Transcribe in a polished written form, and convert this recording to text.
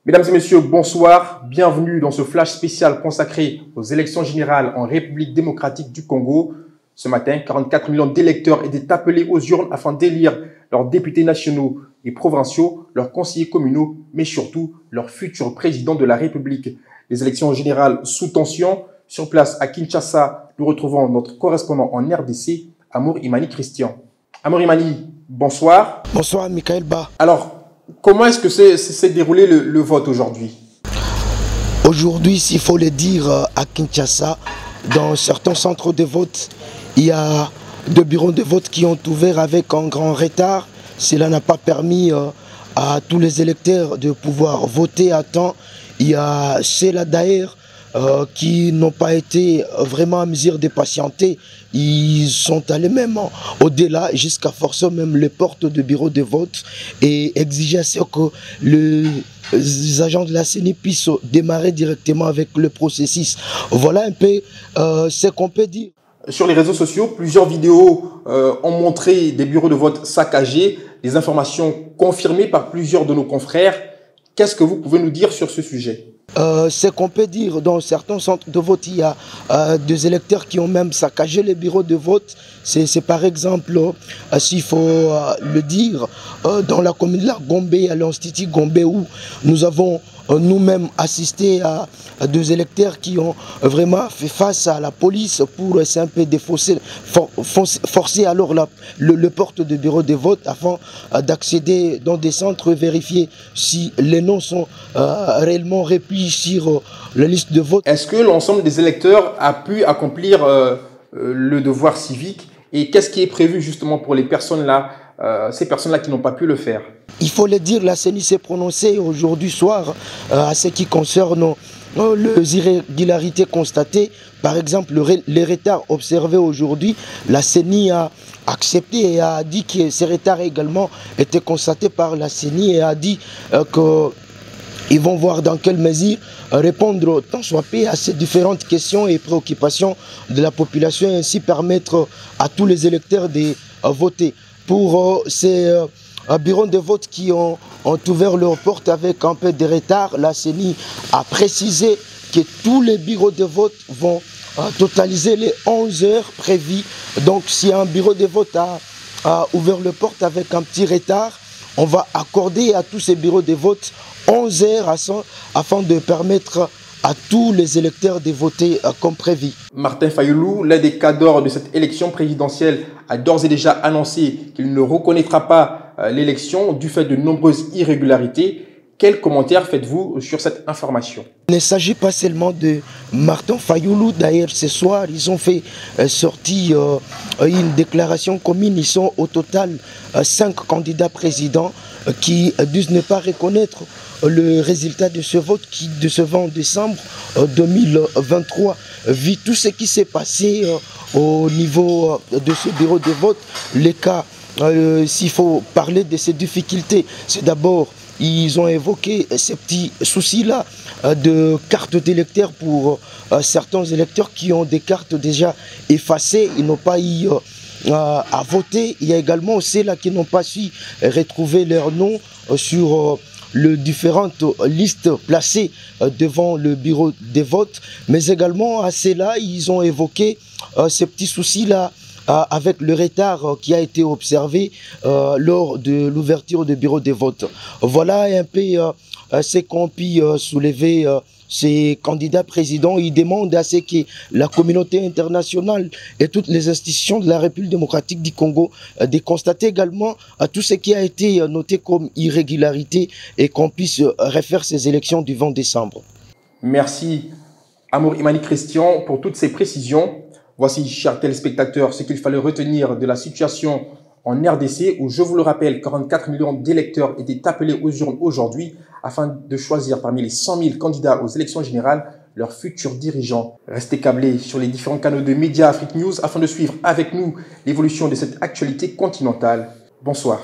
Mesdames et messieurs, bonsoir. Bienvenue dans ce flash spécial consacré aux élections générales en République démocratique du Congo. Ce matin, 44 millions d'électeurs étaient appelés aux urnes afin d'élire leurs députés nationaux et provinciaux, leurs conseillers communaux, mais surtout leurs futurs présidents de la République. Les élections générales sous tension. Sur place à Kinshasa, nous retrouvons notre correspondant en RDC, Amour Imani Christian. Amour Imani, bonsoir. Bonsoir, Michael Ba. Alors, comment est-ce que s'est déroulé le vote aujourd'hui? Aujourd'hui, s'il faut le dire, à Kinshasa, dans certains centres de vote, il y a deux bureaux de vote qui ont ouvert avec un grand retard. Cela n'a pas permis à tous les électeurs de pouvoir voter à temps. Il y a ceux-là d'ailleurs qui n'ont pas été vraiment à mesure de patienter. Ils sont allés même au-delà jusqu'à forcer même les portes de bureaux de vote et exiger à ce que les agents de la CENI puissent démarrer directement avec le processus. Voilà un peu ce qu'on peut dire. Sur les réseaux sociaux, plusieurs vidéos ont montré des bureaux de vote saccagés, des informations confirmées par plusieurs de nos confrères. Qu'est-ce que vous pouvez nous dire sur ce sujet? Ce qu'on peut dire, dans certains centres de vote, il y a des électeurs qui ont même saccagé les bureaux de vote. C'est par exemple, s'il faut le dire, dans la commune de la Gombe, à l'Institut Gombe, où nous avons nous-mêmes assisté à deux électeurs qui ont vraiment fait face à la police pour essayer un peu de forcer alors le porte de bureau de vote afin d'accéder dans des centres, vérifier si les noms sont réellement replis sur la liste de vote. Est-ce que l'ensemble des électeurs a pu accomplir le devoir civique et qu'est-ce qui est prévu justement pour les personnes-là, ces personnes-là qui n'ont pas pu le faire? Il faut le dire, la CENI s'est prononcée aujourd'hui soir à ce qui concerne les irrégularités constatées. Par exemple, les retards observés aujourd'hui, la CENI a accepté et a dit que ces retards également étaient constatés par la CENI et a dit qu'ils vont voir dans quelle mesure répondre tant soit peu à ces différentes questions et préoccupations de la population et ainsi permettre à tous les électeurs de voter. Pour ces bureaux de vote qui ont ouvert leurs portes avec un peu de retard, la CENI a précisé que tous les bureaux de vote vont totaliser les 11 heures prévues. Donc si un bureau de vote a ouvert les portes avec un petit retard, on va accorder à tous ces bureaux de vote 11 heures afin de permettre à tous les électeurs de voter comme prévu. Martin Fayulu, l'un des cadres de cette élection présidentielle, a d'ores et déjà annoncé qu'il ne reconnaîtra pas l'élection du fait de nombreuses irrégularités. Quel commentaire faites-vous sur cette information? Il ne s'agit pas seulement de Martin Fayulu. D'ailleurs, ce soir, ils ont fait sortir une déclaration commune. Ils sont au total 5 candidats présidents qui disent ne pas reconnaître le résultat de ce vote qui, de ce 20 décembre 2023, vu tout ce qui s'est passé au niveau de ce bureau de vote. Les cas, s'il faut parler de ces difficultés, c'est d'abord, ils ont évoqué ces petits soucis-là de cartes d'électeurs pour certains électeurs qui ont des cartes déjà effacées, ils n'ont pas eu à voter. Il y a également ceux-là qui n'ont pas su retrouver leur nom sur les différentes listes placées devant le bureau des votes, mais également à ceux-là, ils ont évoqué ces petits soucis-là avec le retard qui a été observé lors de l'ouverture du bureau des votes. Voilà un peu ce qu'ont pu soulever ces candidats présidents. Ils demandent à ce que la communauté internationale et toutes les institutions de la République démocratique du Congo de constater également tout ce qui a été noté comme irrégularité et qu'on puisse refaire ces élections du 20 décembre. Merci Amour Imani Christian pour toutes ces précisions. Voici, chers téléspectateurs, ce qu'il fallait retenir de la situation en RDC où, je vous le rappelle, 44 millions d'électeurs étaient appelés aux urnes aujourd'hui afin de choisir parmi les 100 000 candidats aux élections générales leurs futurs dirigeants. Restez câblés sur les différents canaux de médias Afrique News afin de suivre avec nous l'évolution de cette actualité continentale. Bonsoir.